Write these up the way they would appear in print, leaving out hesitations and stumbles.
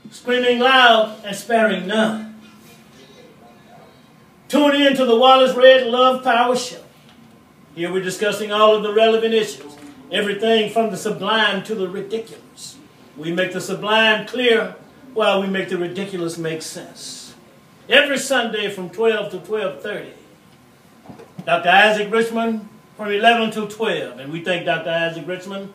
screaming loud and sparing none. Tune in to the Wallace Red Love Power Show. Here we're discussing all of the relevant issues, everything from the sublime to the ridiculous. We make the sublime clear while we make the ridiculous make sense. Every Sunday from 12 to 12:30. Dr. Isaac Richmond from 11 to 12. And we thank Dr. Isaac Richmond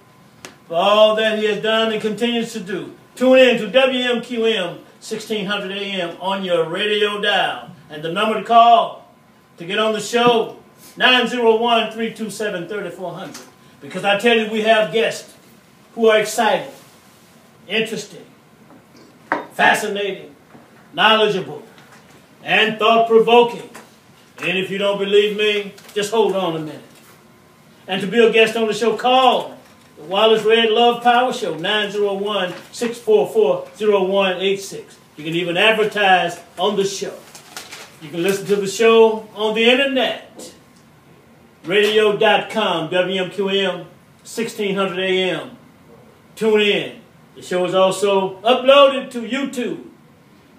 for all that he has done and continues to do. Tune in to WMQM 1600 AM on your radio dial. And the number to call to get on the show, 901-327-3400. Because I tell you, we have guests who are excited, interesting, fascinating, knowledgeable, and thought-provoking. And if you don't believe me, just hold on a minute. And to be a guest on the show, call the Wallace Red Love Power Show, 901-644-0186. You can even advertise on the show. You can listen to the show on the internet. Radio.com, WMQM, 1600 AM. Tune in. The show is also uploaded to YouTube.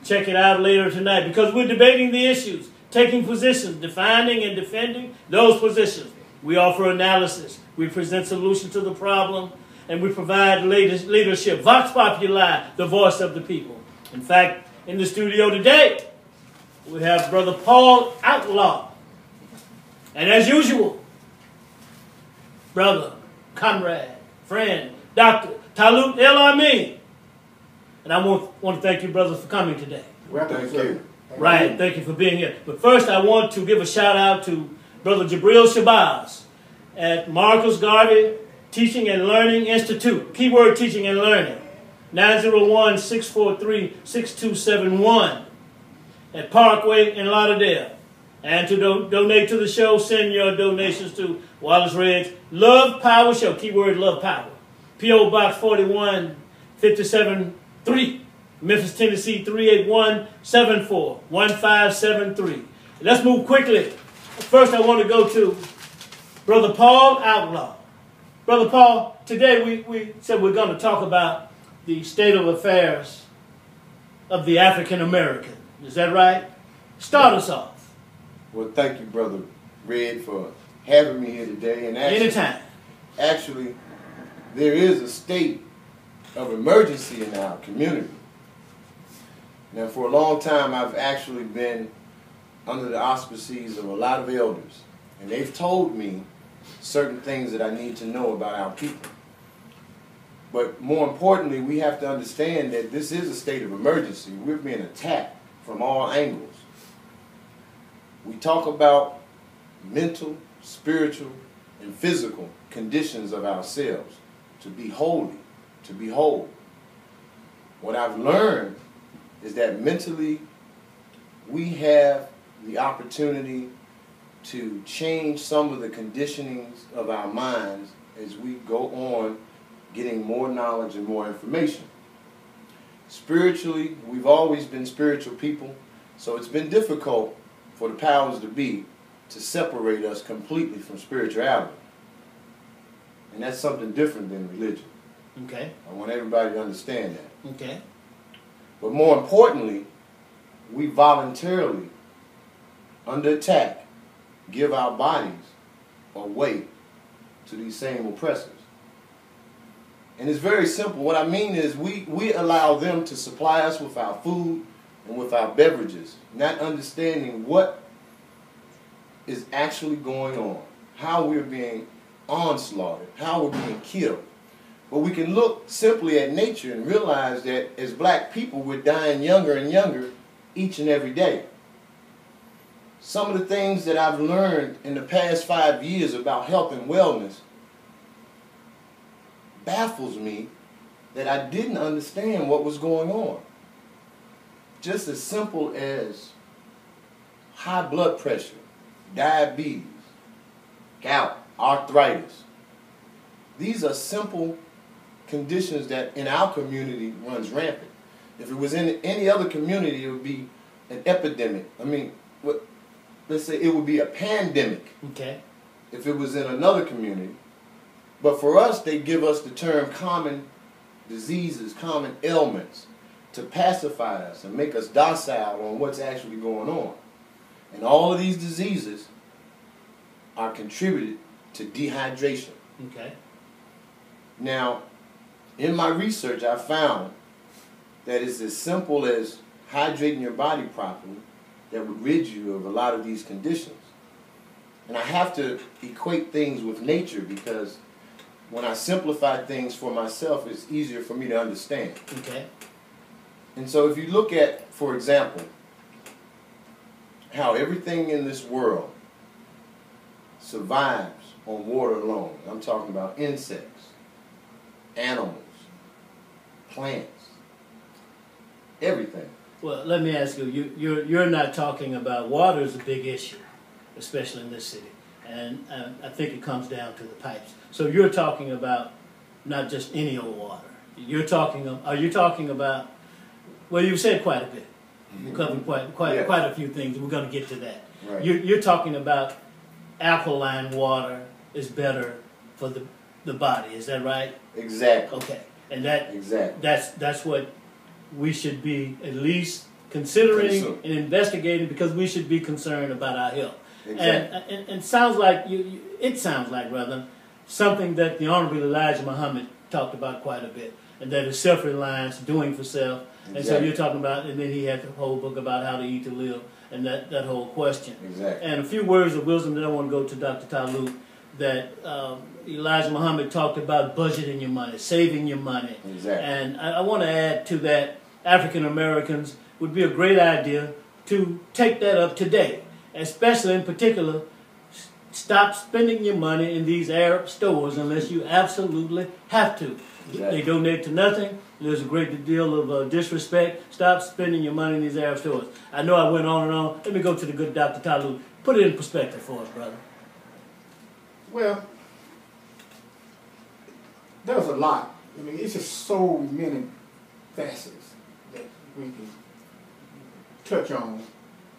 Check it out later tonight because we're debating the issues, taking positions, defining and defending those positions. We offer analysis. We present solutions to the problem, and we provide leadership. Vox Populi, the voice of the people. In fact, in the studio today, we have Brother Paul Outlaw. And as usual, brother, comrade, friend, Dr. Talut El Amin. And I want to thank you, brother, for coming today. Well, thank you. Right, thank you for being here. But first, I want to give a shout out to Brother Jabril Shabazz at Marcus Garvey Teaching and Learning Institute. Keyword Teaching and Learning. 901-643-6271 at Parkway in Lauderdale. And to donate to the show, send your donations to Wallace Red's Love Power Show. Keyword Love Power. P.O. Box 41573, Memphis, Tennessee 38174, 1573. Let's move quickly. First, I want to go to Brother Paul Outlaw. Brother Paul, today we said we're going to talk about the state of affairs of the African American. Is that right? Start us off. Well, thank you, Brother Red, for having me here today. And anytime. Actually, there is a state of emergency in our community. Now, for a long time, I've actually been under the auspices of a lot of elders, and they've told me certain things that I need to know about our people. But more importantly, we have to understand that this is a state of emergency. We're being attacked from all angles. We talk about mental, spiritual, and physical conditions of ourselves to be holy, to be whole. What I've learned is that mentally we have the opportunity to change some of the conditionings of our minds as we go on getting more knowledge and more information. Spiritually, we've always been spiritual people, so it's been difficult for the powers to be to separate us completely from spirituality. And that's something different than religion. Okay. I want everybody to understand that. Okay. But more importantly, we voluntarily, under attack, give our bodies away to these same oppressors. And it's very simple. What I mean is we allow them to supply us with our food and with our beverages, not understanding what is actually going on, how we're being onslaughted, how we're being killed. But we can look simply at nature and realize that as black people, we're dying younger and younger each and every day. Some of the things that I've learned in the past 5 years about health and wellness baffles me that I didn't understand what was going on. Just as simple as high blood pressure, diabetes, gout, arthritis. These are simple conditions that in our community runs rampant. If it was in any other community, it would be an epidemic. I mean, let's say it would be a pandemic. Okay. If it was in another community. But for us, they give us the term common diseases, common ailments, to pacify us and make us docile on what's actually going on. And all of these diseases are contributed to dehydration. Okay. Now, in my research, I found that it's as simple as hydrating your body properly that would rid you of a lot of these conditions. And I have to equate things with nature because when I simplify things for myself, it's easier for me to understand. Okay. And so if you look at, for example, how everything in this world survives on water alone. I'm talking about insects, animals, plants, everything. Well, let me ask you, you're not talking about water is a big issue, especially in this city. And I think it comes down to the pipes. So you're talking about not just any old water. Are you talking about, well, you've said quite a bit. You covered quite a few things. We're going to get to that. Right. You're talking about alkaline water is better for the body. Is that right? Exactly. Okay. And that's what we should be at least considering and investigating because we should be concerned about our health. Exactly. And sounds like it sounds like rather something that the Honorable Elijah Muhammad talked about quite a bit, and that is self-reliance, doing for self. Exactly. And so you're talking about, and then he had the whole book about how to eat to live, and that whole question. Exactly. And a few words of wisdom that I want to go to Dr. Talib, that Elijah Muhammad talked about budgeting your money, saving your money. Exactly. And I want to add to that, African Americans would be a great idea to take that up today, especially in particular, stop spending your money in these Arab stores unless you absolutely have to. Exactly. They donate to nothing. There's a great deal of disrespect. Stop spending your money in these Arab stores. I know I went on and on. Let me go to the good Dr. Talib. Put it in perspective for us, brother. Well, there's a lot. I mean, it's just so many facets that we can touch on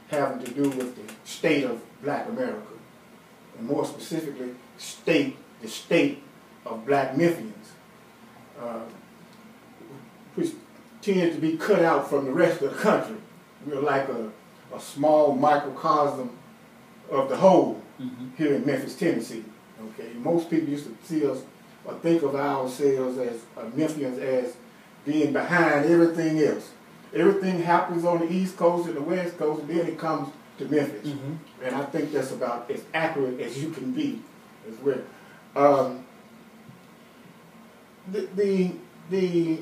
having to do with the state of Black America, and more specifically, the state of Black Memphians, which tend to be cut out from the rest of the country. We're like a small microcosm of the whole here in Memphis, Tennessee. Okay, most people used to see us or think of ourselves as Memphians as being behind everything else. Everything happens on the East Coast and the West Coast, and then it comes to Memphis. And I think that's about as accurate as you can be as well. The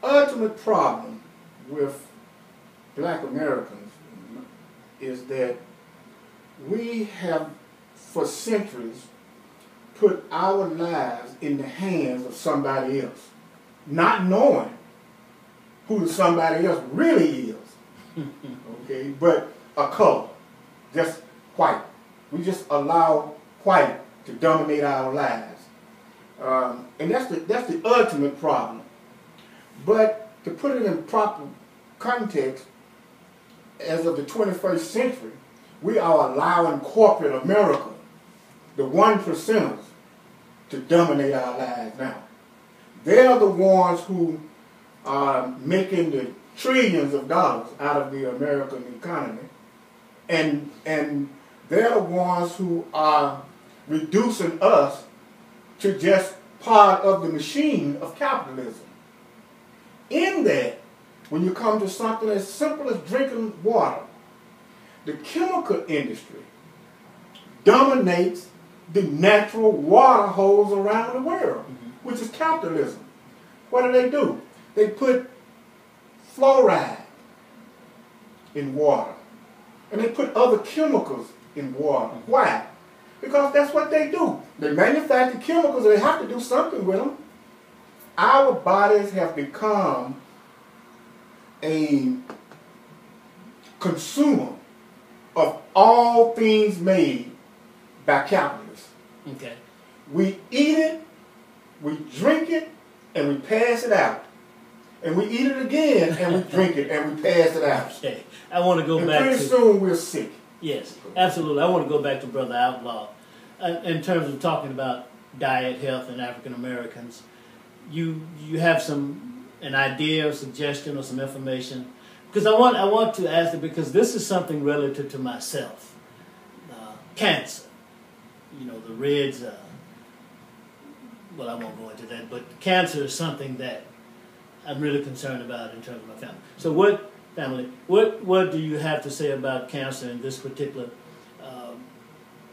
ultimate problem with Black Americans is that we have, for centuries, put our lives in the hands of somebody else, not knowing who somebody else really is, okay, but a color, just white. We just allow white to dominate our lives. And that's the ultimate problem. But to put it in proper context, as of the 21st century, we are allowing corporate America, the 1%ers, to dominate our lives now. They're the ones who are making the trillions of dollars out of the American economy, and they're the ones who are reducing us to just part of the machine of capitalism. In that, when you come to something as simple as drinking water, the chemical industry dominates the natural water holes around the world, which is capitalism. What do? They put fluoride in water, and they put other chemicals in water. Why? Because that's what they do. They manufacture chemicals, and they have to do something with them. Our bodies have become a consumer of all things made by capitalists. Okay. We eat it, we drink it, and we pass it out. And we eat it again, and we drink it, and we pass it out. Okay. I want to go and back pretty to... soon we're sick. Yes, absolutely. I want to go back to Brother Outlaw. In terms of talking about diet, health, and African Americans, you have some an idea or suggestion or some information, because I want to ask it because this is something relative to myself. Cancer, you know, the Reds. Well, I won't go into that, but cancer is something that I'm really concerned about in terms of my family. So, what do you have to say about cancer in this particular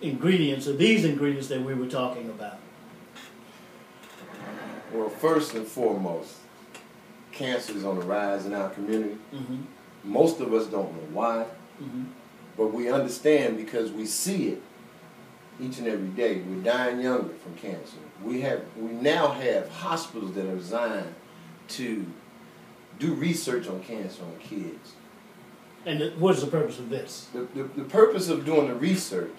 ingredients or these ingredients that we were talking about? Well, first and foremost, cancer is on the rise in our community. Mm-hmm. Most of us don't know why, but we understand because we see it each and every day. We're dying younger from cancer. We now have hospitals that are designed to do research on cancer on kids. And what is the purpose of this? The purpose of doing the research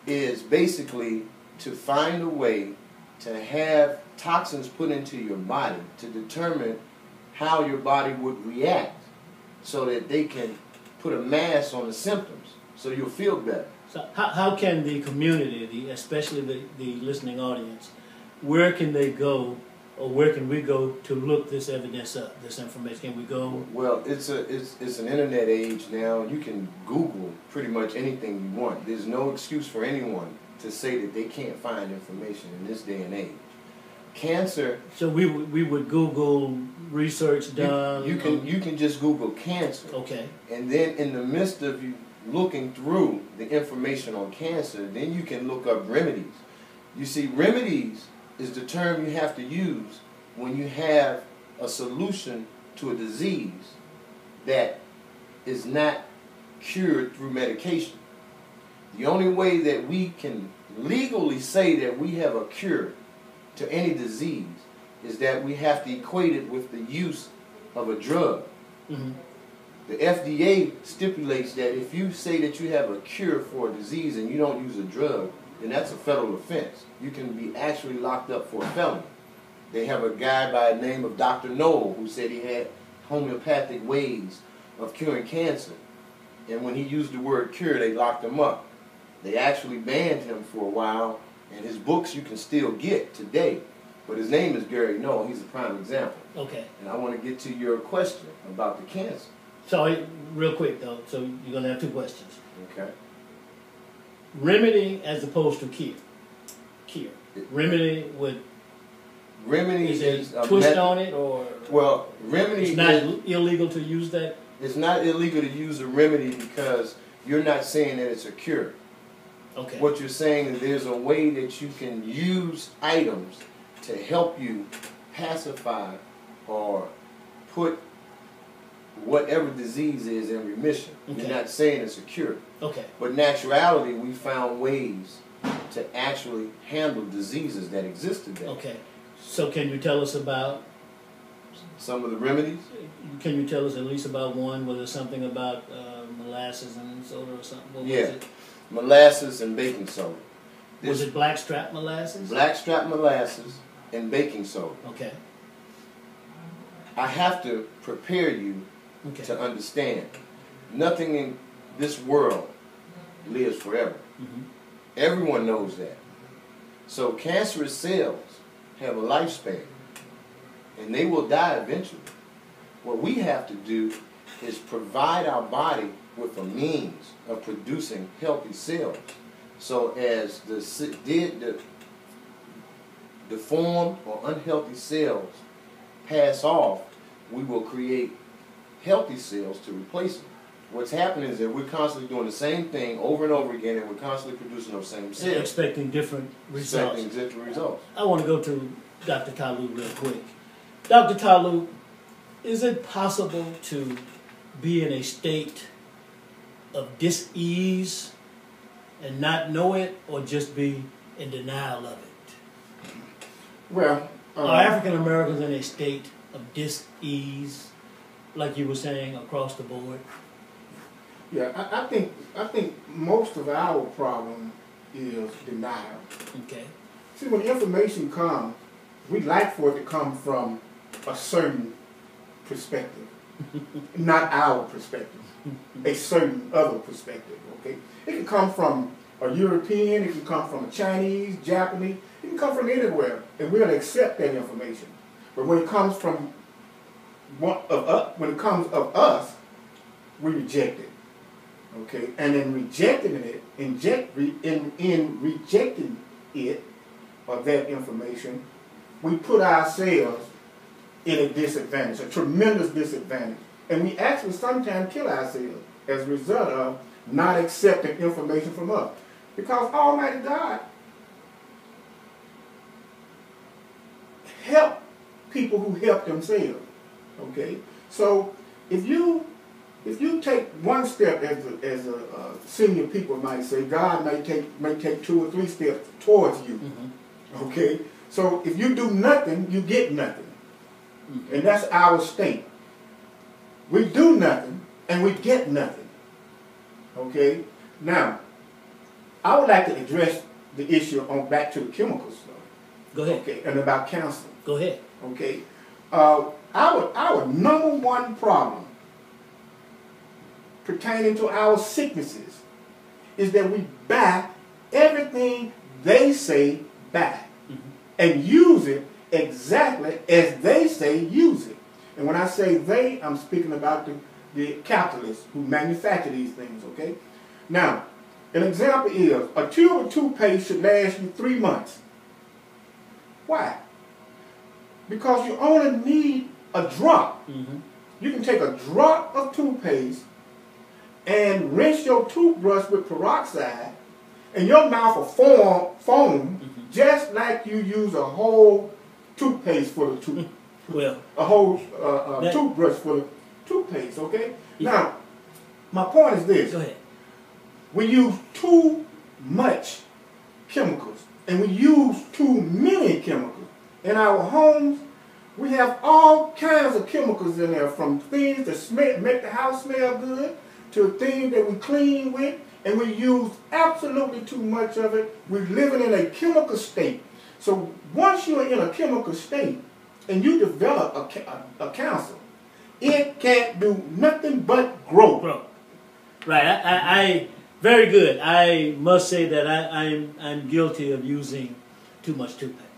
is basically to find a way to have toxins put into your body to determine how your body would react so that they can put a mask on the symptoms so you'll feel better. So how can the community, especially the listening audience, where can they go or where can we go to look this evidence up, this information? Can we go? Well, it's an internet age now. You can Google pretty much anything you want. There's no excuse for anyone to say that they can't find information in this day and age. Cancer. So we would Google research done. You can just Google cancer. Okay. And then in the midst of you looking through the information on cancer, then you can look up remedies. You see, remedies is the term you have to use when you have a solution to a disease that is not cured through medication. The only way that we can legally say that we have a cure to any disease is that we have to equate it with the use of a drug. Mm-hmm. The FDA stipulates that if you say that you have a cure for a disease and you don't use a drug, then that's a federal offense. You can be actually locked up for a felony. They have a guy by the name of Dr. Knoll who said he had homeopathic ways of curing cancer. And when he used the word cure, they locked him up. They actually banned him for a while, and his books you can still get today. But his name is Gary Knoll. He's a prime example. Okay. And I want to get to your question about the cancer. So real quick though, so you're going to have two questions. Okay. Remedy as opposed to cure. Cure. Remedy would. Remedy is a twist on it, or well, remedy. It's not illegal to use that. It's not illegal to use a remedy because you're not saying that it's a cure. Okay. What you're saying is there's a way that you can use items to help you pacify or put whatever disease is in remission. Okay. You're not saying it's a cure. Okay. But in actuality, we found ways to actually handle diseases that exist today. Okay. So can you tell us about some of the remedies? Can you tell us at least about one? Was there something about molasses and soda or something? What was it? Molasses and baking soda. Was it blackstrap molasses? Blackstrap molasses and baking soda. Okay. I have to prepare you to understand. Nothing in this world lives forever. Mm-hmm. Everyone knows that. So cancerous cells have a lifespan, and they will die eventually. What we have to do is provide our body with a means of producing healthy cells. So as the deformed or unhealthy cells pass off, we will create healthy cells to replace them. What's happening is that we're constantly doing the same thing over and over again, and we're constantly producing those same cells. Expecting different results. Expecting different results. I want to go to Dr. Kalu real quick. Dr. Kalu, is it possible to be in a state of dis-ease and not know it, or just be in denial of it? Well, are African Americans in a state of dis-ease, like you were saying, across the board? Yeah, I think most of our problem is denial. Okay. See, when information comes, we like for it to come from a certain perspective, not our perspective, a certain other perspective. Okay, it can come from a European, it can come from a Chinese, Japanese, it can come from anywhere, and we'll accept that information. But when it comes from when it comes of us, we reject it. Okay, and in rejecting it, in rejecting it or that information, we put ourselves in a disadvantage, a tremendous disadvantage, and we actually sometimes kill ourselves as a result of not accepting information from us, because Almighty God help people who help themselves. Okay, so if you take one step, as a senior people might say, God may take 2 or 3 steps towards you. Mm-hmm. Okay, so if you do nothing, you get nothing, mm-hmm. and that's our state. We do nothing and we get nothing. Okay, now I would like to address the issue on back to the chemicals. Go ahead. Okay, and about cancer. Go ahead. Okay, our number one problem pertaining to our sicknesses is that we buy everything they say buy, mm-hmm. and use it exactly as they say use it. And when I say they, I'm speaking about the capitalists who manufacture these things. Okay, now an example is a tube of toothpaste should last you 3 months. Why? Because you only need a drop. Mm-hmm. You can take a drop of toothpaste and rinse your toothbrush with peroxide, and your mouth will foam mm-hmm. just like you use a whole toothpaste full of toothpaste. Well, a whole toothbrush full of toothpaste. Okay. Yeah. Now, my point is this: go ahead. We use too much chemicals, and we use too many chemicals. In our homes, we have all kinds of chemicals in there, from things that make the house smell good to things that we clean with, and we use absolutely too much of it. We're living in a chemical state. So once you're in a chemical state and you develop a cancer, it can't do nothing but grow. Right. I very good. I must say that I'm guilty of using too much toothpaste.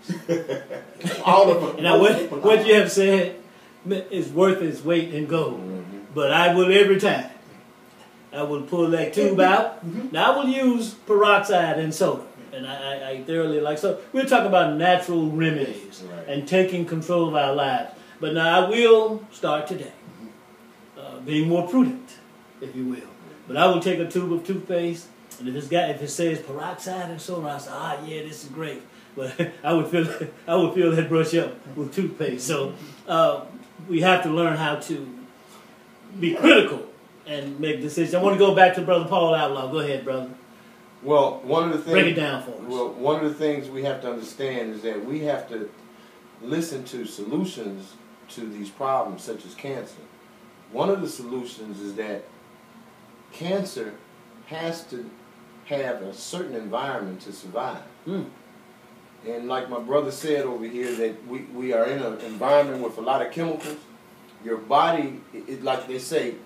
All of them. Now what you have said is worth its weight in gold. Mm-hmm. But I will every time. I will pull that tube out. Mm-hmm. Now I will use peroxide and soda. And I thoroughly like so. We're talking about natural remedies, right, and taking control of our lives. But now I will start today, being more prudent, if you will. But I will take a tube of toothpaste, and if it says peroxide and soda, I say, yeah, this is great. But I would fill that brush up with toothpaste. So we have to learn how to be critical and make decisions. I want to go back to Brother Paul Outlaw. Go ahead, brother. Well, one of the things, break it down for us. Well, one of the things we have to understand is that we have to listen to solutions to these problems, such as cancer. One of the solutions is that cancer has to have a certain environment to survive. Mm. And like my brother said over here, that we are in an environment with a lot of chemicals. Your body, like they say,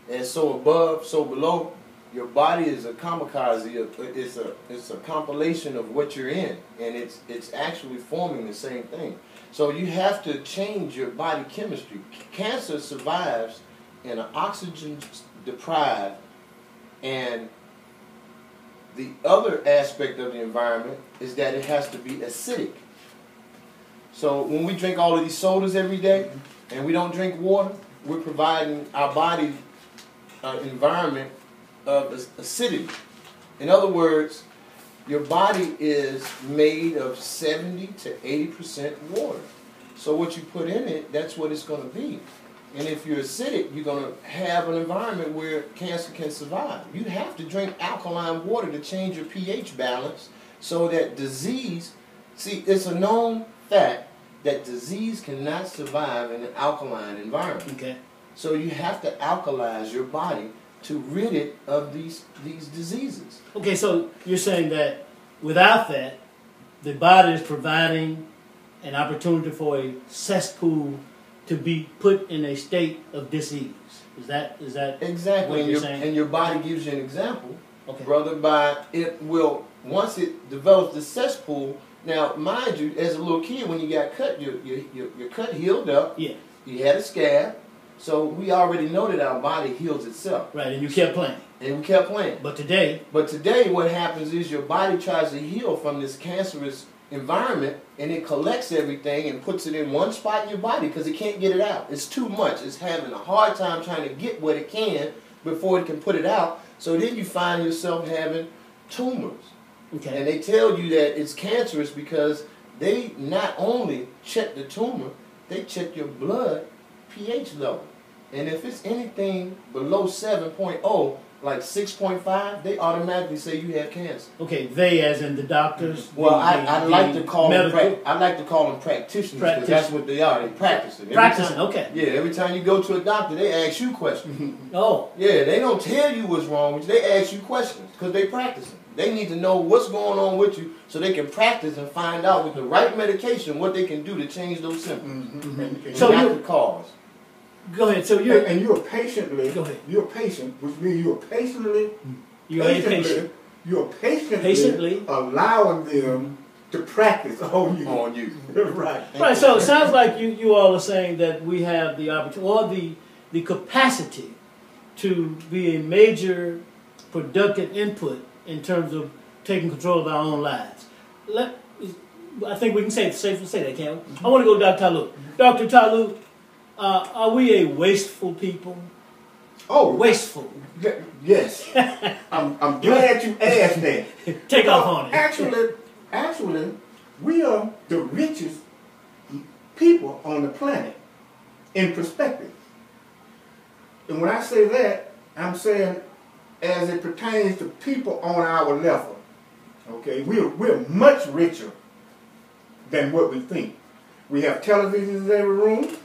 as so above, so below. Your body is a kamikaze. It's a compilation of what you're in, and it's actually forming the same thing. So you have to change your body chemistry. Cancer survives in an oxygen deprived, and the other aspect of the environment is that it has to be acidic. So when we drink all of these sodas every day, and we don't drink water, we're providing our body an environment of acidity. In other words, your body is made of 70 to 80% water. So what you put in it, that's what it's going to be. And if you're acidic, you're going to have an environment where cancer can survive. You have to drink alkaline water to change your pH balance so that disease, see, it's a known fact that disease cannot survive in an alkaline environment. Okay. So you have to alkalize your body to rid it of these diseases. Okay, so you're saying that without that, the body is providing an opportunity for a cesspool to be put in a state of disease. Is that exactly what you're saying? And your body gives you an example, okay, brother, by it will, once it develops the cesspool. Now, mind you, as a little kid, when you got cut, your cut healed up. Yeah. You had a scab. So we already know that our body heals itself. Right, and you kept playing. And we kept playing. But today, what happens is your body tries to heal from this cancerous environment, and it collects everything and puts it in one spot in your body because it can't get it out. It's too much. It's having a hard time trying to get what it can before it can put it out. So then you find yourself having tumors. okay. And they tell you that it's cancerous because they not only check the tumor, they check your blood pH level. And if it's anything below 7.0, like 6.5, they automatically say you have cancer. Okay, they as in the doctors. Well, I like to call them practitioners because that's what they are. They practice it. Practicing, okay. Yeah, every time you go to a doctor, they ask you questions. Oh. Yeah, they don't tell you what's wrong with you. They ask you questions because they practicing. They need to know what's going on with you so they can practice and find out with the right medication what they can do to change those symptoms. And So not you the cause. go ahead. So you're And you're patiently, Go ahead. you're patient, which means you're patiently, you're a patient. you're Patiently. allowing them to practice on you. On you. Right. Right. So it sounds like you all are saying that we have the opportunity or the capacity to be a major productive input in terms of taking control of our own lives. I think we can safely say that, can't we? I want to go to Dr. Talu. Dr. Talu, are we a wasteful people? Oh, Wasteful. yes. I'm glad you asked that. Take off on it. Actually, we are the richest people on the planet in perspective. And when I say that, I'm saying as it pertains to people on our level. Okay, we're much richer than what we think. We have televisions in every room.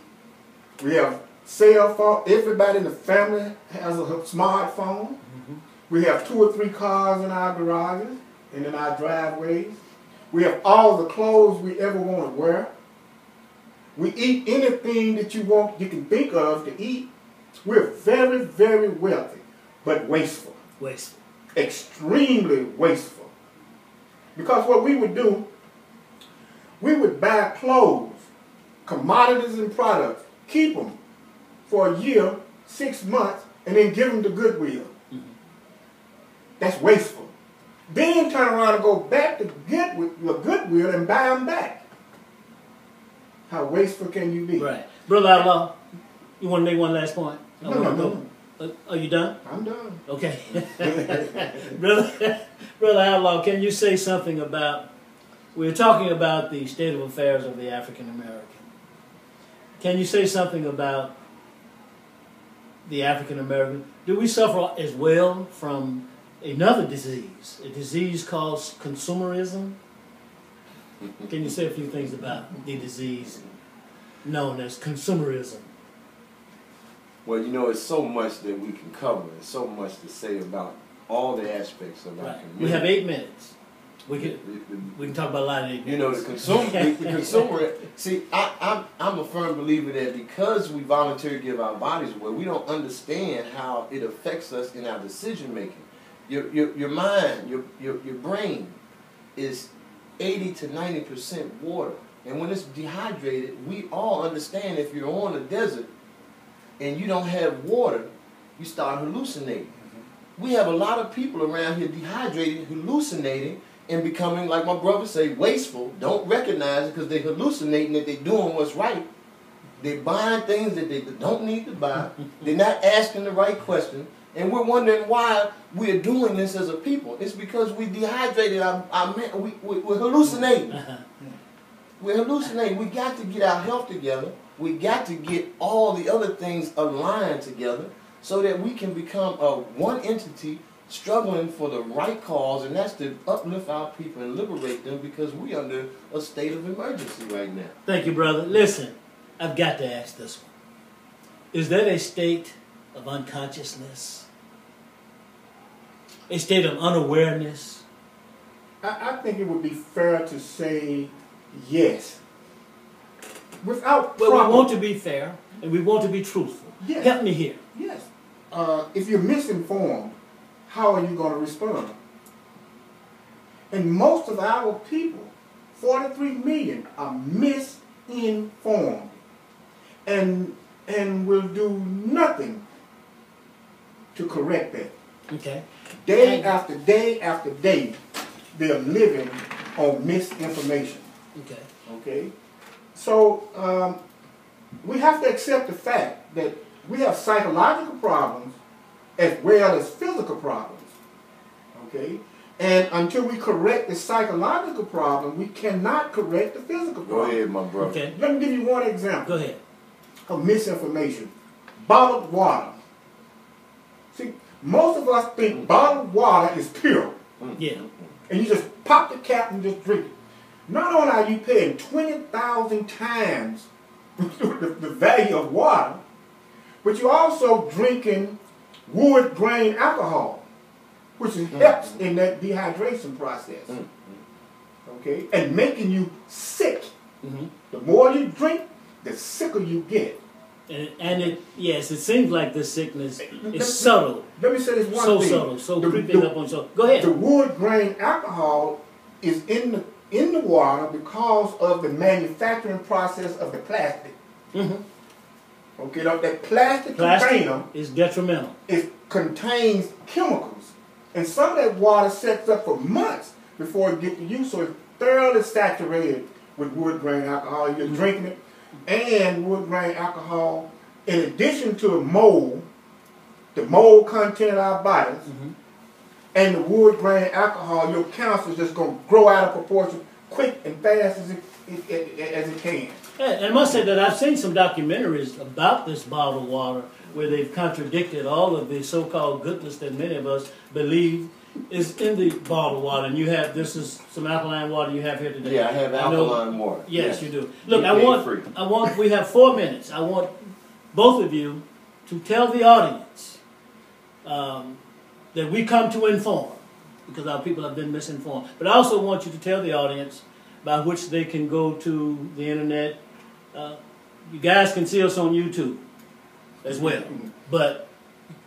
We have cell phone. Everybody in the family has a smartphone. We have 2 or 3 cars in our garages and in our driveways. We have all the clothes we ever want to wear. We eat anything that you can think of to eat. We're very, very wealthy, but wasteful. Wasteful. Extremely wasteful. Because what we would do, we would buy clothes, commodities and products, keep them for a year, 6 months, and then give them to Goodwill. That's wasteful. Then turn around and go back to Goodwill and buy them back. How wasteful can you be? Right. Brother Outlaw, you want to make one last point? No. Are you done? I'm done. Okay. Brother Outlaw, can you say something about, we're talking about the state of affairs of the African American. Can you say something about the African American? Do we suffer as well from another disease, a disease called consumerism? Can you say a few things about the disease known as consumerism? Well, you know, it's so much that we can cover. There's so much to say about all the aspects of our community. We have 8 minutes. We can talk about a lot of 8 minutes. You know, the consumer. See, I'm a firm believer that because we voluntarily give our bodies away, we don't understand how it affects us in our decision making. Your mind, your brain is 80 to 90% water, and when it's dehydrated, we all understand if you're on a desert and you don't have water, you start hallucinating. We have a lot of people around here dehydrated, hallucinating, and becoming, like my brother say, wasteful. Don't recognize it because they're hallucinating that they're doing what's right. They're buying things that they don't need to buy. They're not asking the right question. And we're wondering why we're doing this as a people. It's because we dehydrated we're hallucinating. We're hallucinating. We got to get our health together. We got to get all the other things aligned together so that we can become one entity struggling for the right cause, and that's to uplift our people and liberate them because we're under a state of emergency right now. Thank you, brother. Listen, I've got to ask this one. Is that a state of unconsciousness? A state of unawareness? I think it would be fair to say yes. Without Well, we want to be fair and we want to be truthful. Yes. Help me here. Yes. If you're misinformed, how are you going to respond? And most of our people, 43 million, are misinformed. And and will do nothing to correct that. Okay. Day after day after day, they're living on misinformation. Okay. Okay? So, we have to accept the fact that we have psychological problems as well as physical problems. Okay? And until we correct the psychological problem, we cannot correct the physical Go problem. ahead, my brother. Okay. Let me give you one example Go ahead. of misinformation. Bottled water. See, most of us think bottled water is pure. Yeah. And you just pop the cap and just drink it. Not only are you paying 20,000 times the value of water, but you're also drinking wood grain alcohol, which helps in that dehydration process. Okay? And making you sick. The more you drink, the sicker you get. Yes, it seems like this sickness is subtle. Let me say this one So thing. subtle, so creeping up on so. Go ahead. The wood grain alcohol is in the water because of the manufacturing process of the plastic. Okay, that plastic container is detrimental. It contains chemicals, and some of that water sets up for months before it gets to you, so it's thoroughly saturated with wood grain alcohol. You're drinking it, and wood grain alcohol, in addition to the mold content of our bodies, and the wood grain alcohol, your cancer is just going to grow out of proportion quick and fast as it can. Yeah, and I must say that I've seen some documentaries about this bottled water where they've contradicted all of the so-called goodness that many of us believe is in the bottled water. And this is some alkaline water you have here today. Yeah, I have alkaline water. Yes, you do. Look, we have 4 minutes. I want both of you to tell the audience that we come to inform, because our people have been misinformed. But I also want you to tell the audience by which they can go to the internet. You guys can see us on YouTube as well. But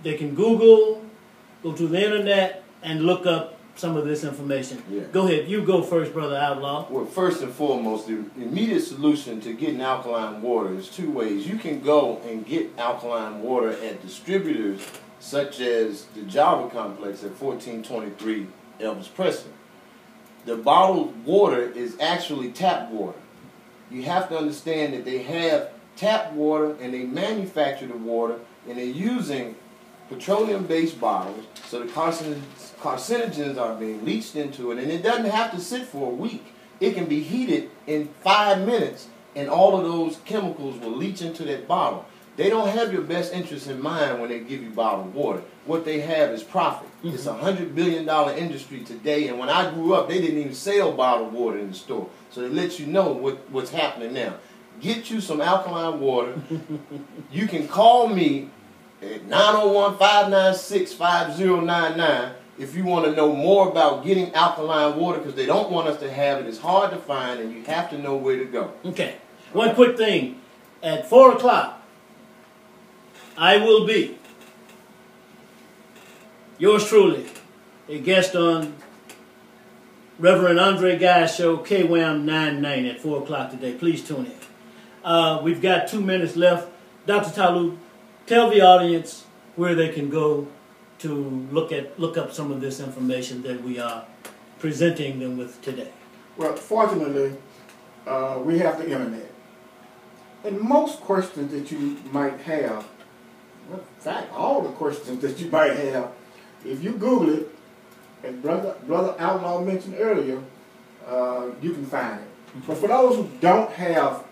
they can Google, go to the internet, and look up some of this information. Yeah. Go ahead. You go first, Brother Outlaw. Well, first and foremost, the immediate solution to getting alkaline water is two ways. You can go and get alkaline water at distributors such as the Java Complex at 1423 Elvis Presley. The bottled water is actually tap water. You have to understand that they have tap water and they manufacture the water and they're using petroleum-based bottles, so the carcinogens are being leached into it, and it doesn't have to sit for a week. It can be heated in 5 minutes and all of those chemicals will leach into that bottle. They don't have your best interest in mind when they give you bottled water. What they have is profit. It's a $100 billion industry today, and when I grew up, they didn't even sell bottled water in the store. So it lets you know what's happening now. Get you some alkaline water. You can call me at 901-596-5099 if you want to know more about getting alkaline water, because they don't want us to have it. It's hard to find, and you have to know where to go. Okay. One quick thing. At 4 o'clock, I will be, yours truly, a guest on Reverend Andre Guy's show, KWAM 99 at 4 o'clock today. Please tune in. We've got 2 minutes left. Dr. Talu, tell the audience where they can go to look up some of this information that we are presenting them with today. Well, fortunately, we have the internet. And most questions that you might have, in fact, all the questions that you might have, if you Google it, as Brother Outlaw mentioned earlier, you can find it. But for those who don't have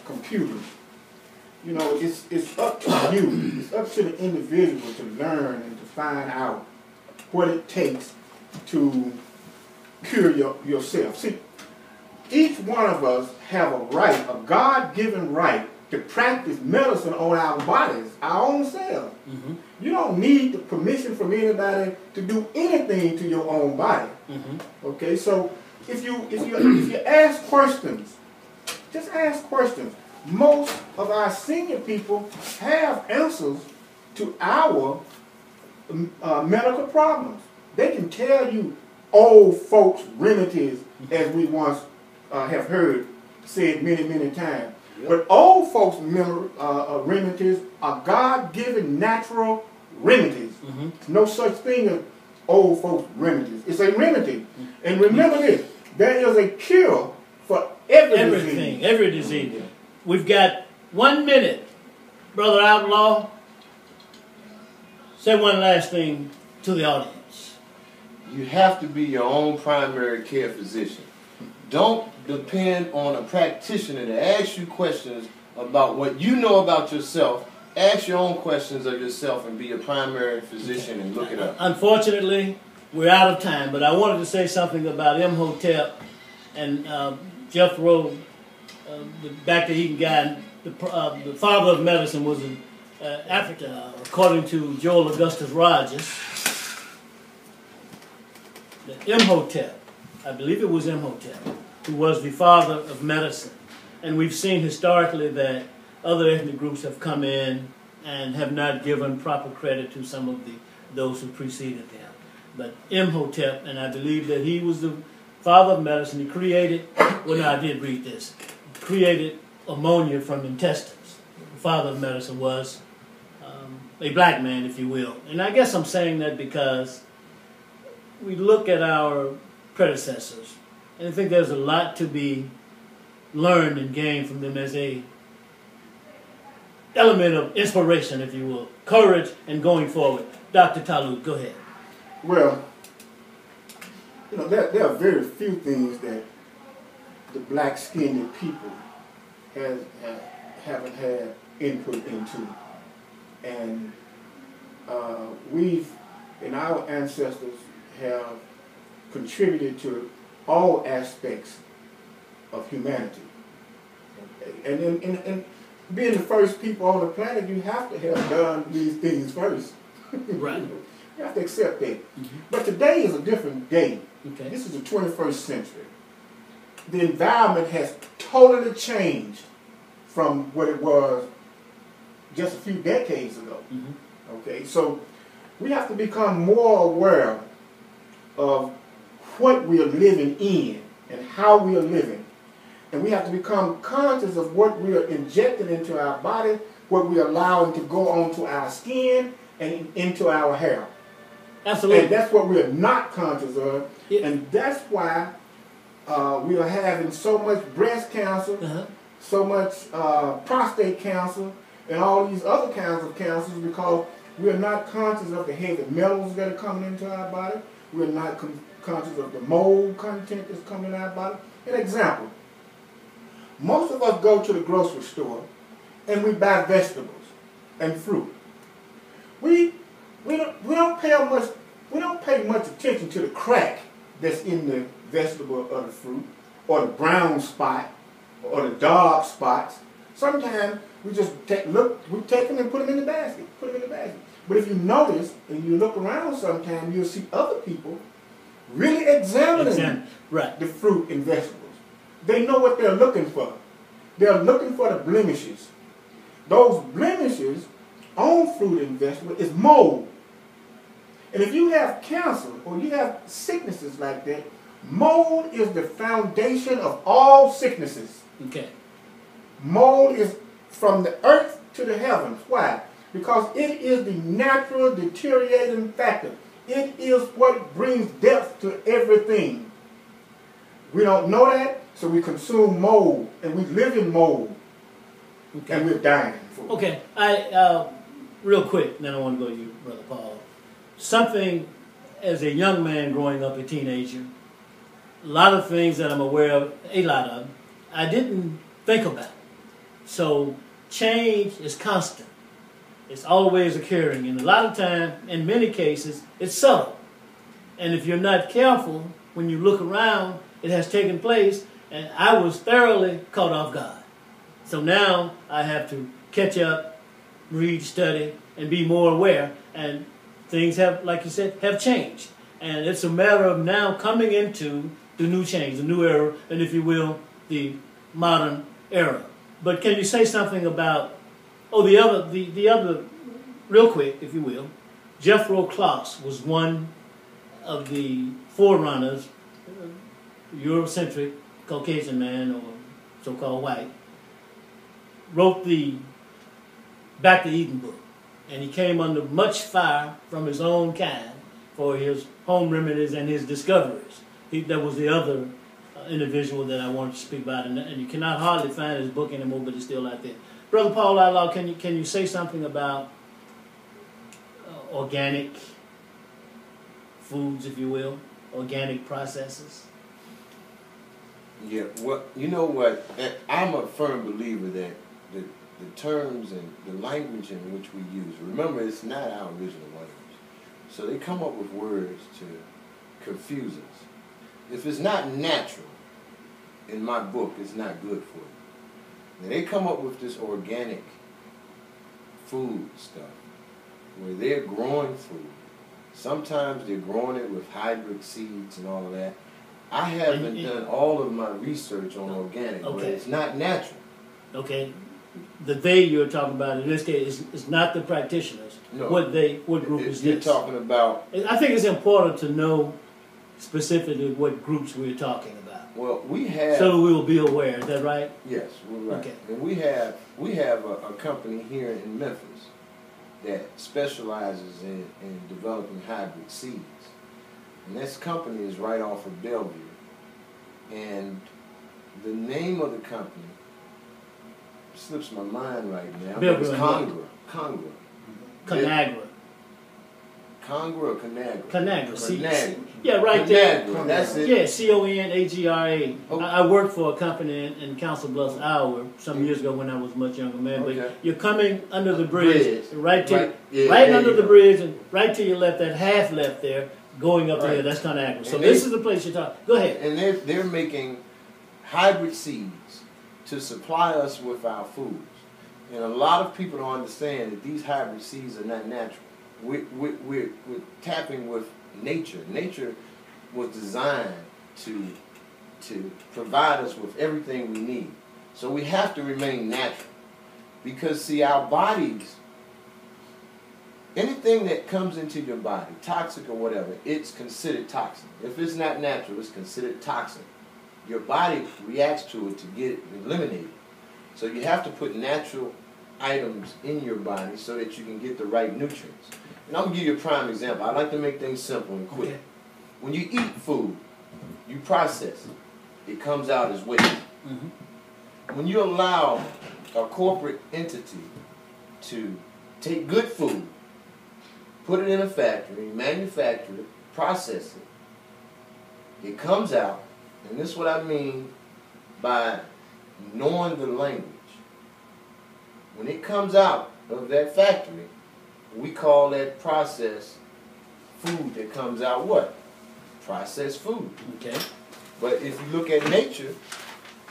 computers, you know, it's up to you, it's up to the individual to learn and to find out what it takes to cure yourself. See, each one of us have a right, a God-given right, to practice medicine on our bodies, our own selves. You don't need the permission from anybody to do anything to your own body. Okay, so if you ask questions, just ask questions. Most of our senior people have answers to our medical problems. They can tell you old folks' remedies, as we once have heard said many, many times. But old folks' remedies are God-given natural remedies. No such thing as old folks' remedies. It's a remedy. And remember this, there is a cure for everything. Disease. Every disease. We've got 1 minute. Brother Outlaw, say one last thing to the audience. You have to be your own primary care physician. Don't depend on a practitioner to ask you questions about what you know about yourself. Ask your own questions of yourself and be a primary physician and look it up. Unfortunately, we're out of time, but I wanted to say something about Imhotep and Jethro, the back to Eden guy. The father of medicine was in Africa, according to Joel Augustus Rogers. The Imhotep, I believe it was Imhotep, who was the father of medicine. And we've seen historically that other ethnic groups have come in and have not given proper credit to some of those who preceded them. But Imhotep, and I believe that he was the father of medicine, he created, well no, I did read this, created ammonia from intestines. The father of medicine was a black man, if you will. And I guess I'm saying that because we look at our predecessors, and I think there's a lot to be learned and gained from them as a element of inspiration, if you will, courage and going forward. Dr. Talib, go ahead. Well, you know, there are very few things that the black-skinned people haven't had input into. And and our ancestors have contributed to all aspects of humanity. And being the first people on the planet, you have to have done these things first. Right. You have to accept that. But today is a different day. Okay. This is the 21st century. The environment has totally changed from what it was just a few decades ago. Okay, so we have to become more aware of what we are living in and how we are living. And we have to become conscious of what we are injecting into our body, what we are allowing to go onto our skin and into our hair. Absolutely. And that's what we are not conscious of. Yeah. And that's why we are having so much breast cancer, so much prostate cancer, and all these other kinds of cancers, because we are not conscious of the heavy metals that are coming into our body. We are not conscious of the mold content that's coming in our body. An example, most of us go to the grocery store and we buy vegetables and fruit. We don't pay much attention to the crack that's in the vegetable or the fruit, or the brown spot, or the dark spots. Sometimes we just take them and put them in the basket. But if you notice and you look around sometimes, you'll see other people really examining the fruit and vegetables. They know what they're looking for. They're looking for the blemishes. Those blemishes on fruit and vegetable is mold. And if you have cancer or you have sicknesses like that, mold is the foundation of all sicknesses. Okay. Mold is from the earth to the heavens. Why? Because it is the natural deteriorating factor. It is what brings death to everything. We don't know that, so we consume mold, and we live in mold, and we're dying. Okay, real quick, then I want to go to you, Brother Paul. Something, as a young man growing up, a teenager, a lot of things that I'm aware of, I didn't think about. So change is constant. It's always occurring, and a lot of time, in many cases, it's subtle. And if you're not careful, when you look around, it has taken place, and I was thoroughly caught off guard. So now I have to catch up, read, study, and be more aware. And things have, like you said, have changed. And it's a matter of now coming into the new change, the new era, and if you will, the modern era. But can you say something about, the other, real quick, if you will, Jethro Klaus was one of the forerunners, Eurocentric Caucasian man, or so-called white, wrote the Back to Eden book, and he came under much fire from his own kind for his home remedies and his discoveries. That was the other individual that I wanted to speak about, and you cannot hardly find his book anymore, but it's still out there. Brother Paul Outlaw, can you say something about organic foods, if you will, organic processes? Yeah, well, you know what? I'm a firm believer that the terms and the language in which we use, remember, it's not our original language. So they come up with words to confuse us. If it's not natural, in my book, it's not good for you. Now, they come up with this organic food stuff where they're growing food. Sometimes they're growing it with hybrid seeds and all of that. I haven't done all of my research on organic, but it's not natural. Okay. The they you're talking about in this case is not the practitioners. No. What group is You're this? talking about... I think it's important to know specifically what groups we're talking about. Well, we have... So we will be aware. Is that right? Yes, we're right. Okay. And we have a company here in Memphis that specializes in developing hybrid seeds. And this company is right off of Bellevue. And the name of the company slips my mind right now. Bellevue. It's Congra. Congra. Conagra. Congra or Conagra? Conagra. Conagra. Yeah, right there. Conagra. That's it. Yeah, Conagra. Oh. I worked for a company in Council Bluffs, Iowa, some years ago when I was a much younger man. Okay. But you're coming under the bridge, right Right under the bridge, and right to your left, that half left there, going up there. That's Conagra. So this is the place you're talking. Go ahead. And they're making hybrid seeds to supply us with our foods. And a lot of people don't understand that these hybrid seeds are not natural. We're tapping with nature. Nature was designed to provide us with everything we need. So we have to remain natural. Because, see, our bodies, anything that comes into your body, toxic or whatever, it's considered toxic. If it's not natural, it's considered toxic. Your body reacts to it to get it eliminated. So you have to put natural items in your body so that you can get the right nutrients. And I'm going to give you a prime example. I like to make things simple and quick. Okay. When you eat food, you process it. It comes out as waste. Mm-hmm. When you allow a corporate entity to take good food, put it in a factory, manufacture it, process it, it comes out, and this is what I mean by knowing the language. When it comes out of that factory, we call that processed food that comes out what? Processed food. Okay. But if you look at nature,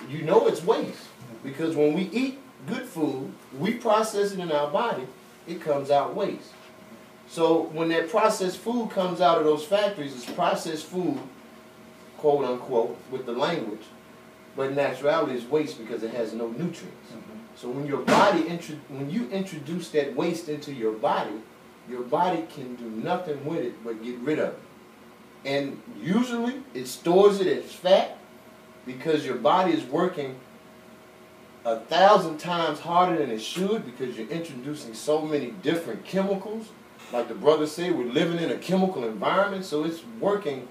you know it's waste. Because when we eat good food, we process it in our body, it comes out waste. So when that processed food comes out of those factories, it's processed food, quote unquote, with the language, but naturality is waste because it has no nutrients. So when your body, when you introduce that waste into your body can do nothing with it but get rid of it. And usually it stores it as fat because your body is working 1,000 times harder than it should because you're introducing so many different chemicals. Like the brother said, we're living in a chemical environment, so it's working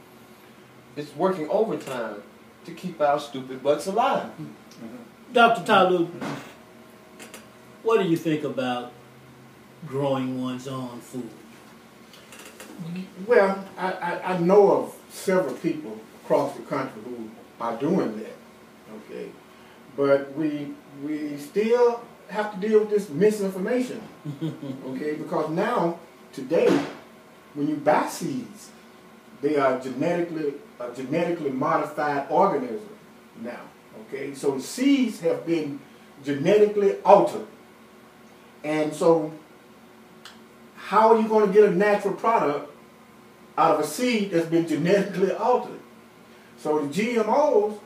overtime to keep our stupid butts alive. Dr. Talu, what do you think about growing one's own food? Well, I know of several people across the country who are doing that, okay? But we still have to deal with this misinformation, okay? Because now, today, when you buy seeds, they are genetically modified organism now, okay? So the seeds have been genetically altered. And so how are you going to get a natural product out of a seed that's been genetically altered? So the GMOs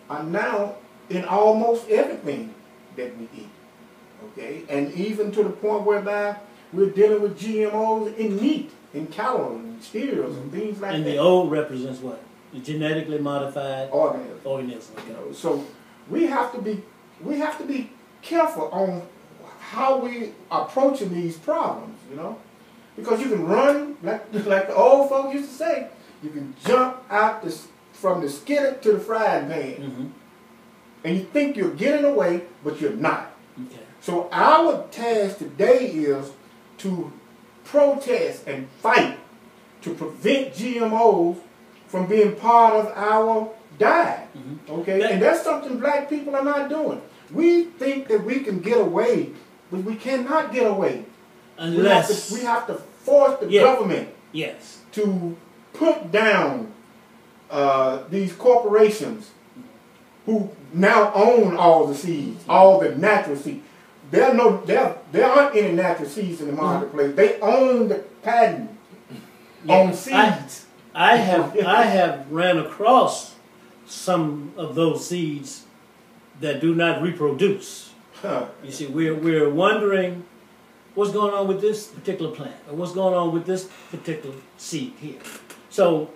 are now in almost everything that we eat, okay? And even to the point whereby we're dealing with GMOs in meat, in cattle, and cereals, and things like that. And the O represents what? The genetically modified organism. organism. Okay. You know, so we have to be careful on how we approaching these problems, you know, because you can run like the old folks used to say. You can jump out from the skillet to the frying pan, and you think you're getting away, but you're not. Okay. So our task today is to protest and fight to prevent GMOs from being part of our diet. Okay, and that's something black people are not doing. We think that we can get away, but we cannot get away. Unless we have to force the government to put down these corporations who now own all the seeds, all the natural seeds. There aren't any natural seeds in the marketplace. They own the patent on seeds. I have ran across some of those seeds that do not reproduce. You see, we're wondering what's going on with this particular plant, or what's going on with this particular seed here. So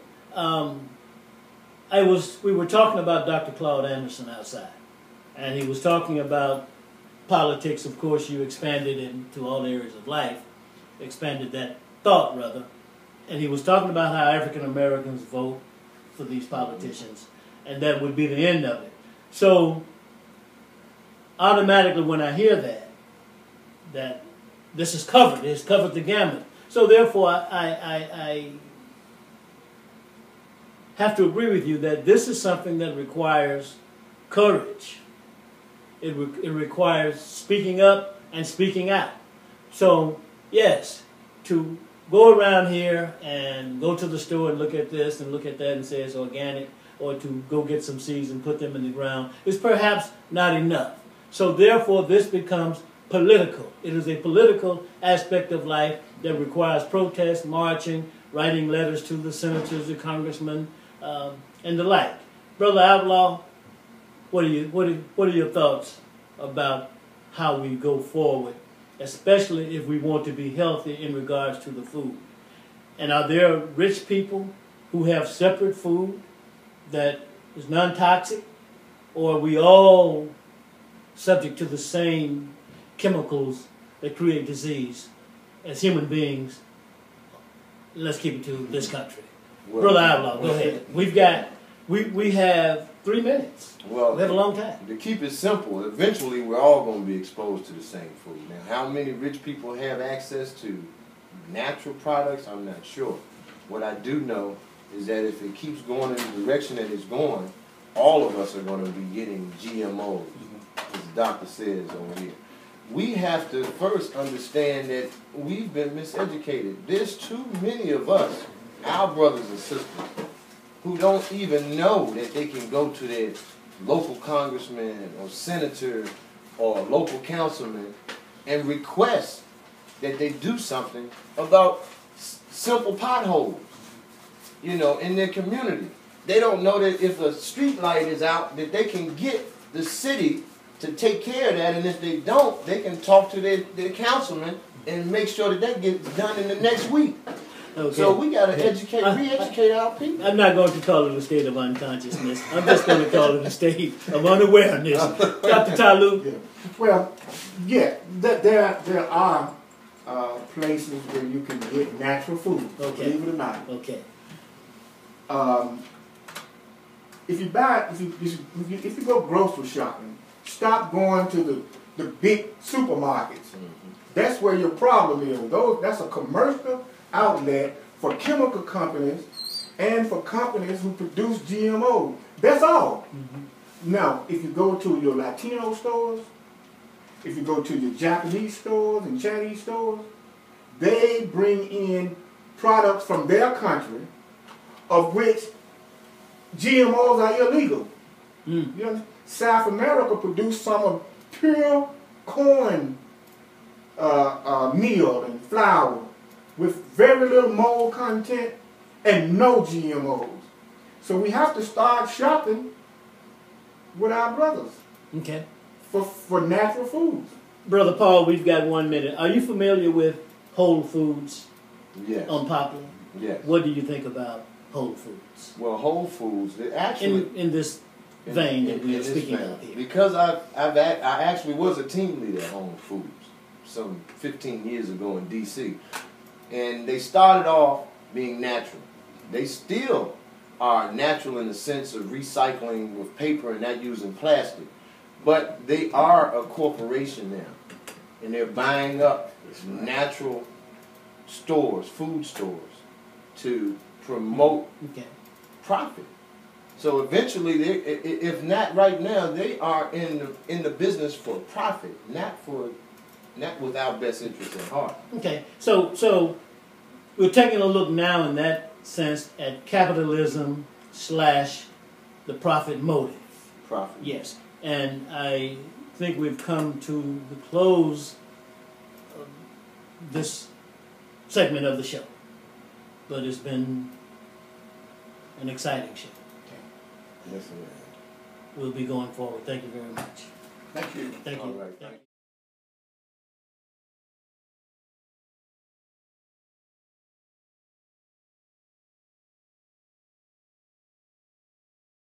we were talking about Dr. Claude Anderson outside, and he was talking about politics. Of course, you expanded into all areas of life, expanded that thought rather, and he was talking about how African Americans vote for these politicians, and that would be the end of it. So automatically when I hear that this is covered, it's covered the gamut. So therefore I have to agree with you that this is something that requires courage. It requires speaking up and speaking out. So yes, to go around here and go to the store and look at this and look at that and say it's organic, or to go get some seeds and put them in the ground is perhaps not enough. So therefore this becomes political. It is a political aspect of life that requires protest, marching, writing letters to the senators, the congressmen, and the like. Brother Outlaw, what are your thoughts about how we go forward, especially if we want to be healthy in regards to the food? And are there rich people who have separate food that is non-toxic, or are we all subject to the same chemicals that create disease as human beings? Let's keep it to this country. Well, Brother Outlaw, go ahead. We have 3 minutes. Well, we have a long time. To keep it simple, eventually we're all going to be exposed to the same food. Now, how many rich people have access to natural products, I'm not sure. What I do know is that if it keeps going in the direction that it's going, all of us are going to be getting GMOs, as the doctor says over here. We have to first understand that we've been miseducated. There's too many of us, our brothers and sisters, who don't even know that they can go to their local congressman or senator or local councilman and request that they do something about simple potholes, you know, in their community. They don't know that if a street light is out, that they can get the city to take care of that, and if they don't, they can talk to their councilman and make sure that that gets done in the next week. Okay. So we got to re-educate our people. I'm not going to call it a state of unconsciousness. I'm just going to call it a state of unawareness. Dr. Talu? Yeah. Well, yeah, there are places where you can get natural food, believe it or not. Okay. If you go grocery shopping, stop going to the big supermarkets. That's where your problem is. That's a commercial outlet for chemical companies and for companies who produce GMO. That's all. Now, if you go to your Latino stores, if you go to your Japanese stores and Chinese stores, they bring in products from their country of which GMOs are illegal. You know, South America produced some of pure corn meal and flour with very little mold content and no GMOs. So we have to start shopping with our brothers. Okay. For natural foods. Brother Paul, we've got 1 minute. Are you familiar with Whole Foods? Yes. On Poplar? Yes. What do you think about Whole Foods? Well, Whole Foods, they actually... In this vein that we in are this speaking vein. of here. Because I actually was a team leader at Home Foods some 15 years ago in D.C. And they started off being natural. They still are natural in the sense of recycling with paper and not using plastic. But they are a corporation now. And they're buying up natural stores, food stores, to promote profit. So eventually, if not right now, they are in the business for profit, not with our best interest at heart. Okay, so we're taking a look now in that sense at capitalism / the profit motive. Profit. Yes, and I think we've come to the close of this segment of the show, but it's been an exciting show. Yes, sir. We'll be going forward. Thank you very much. Thank you. Thank you. All right. Thank you.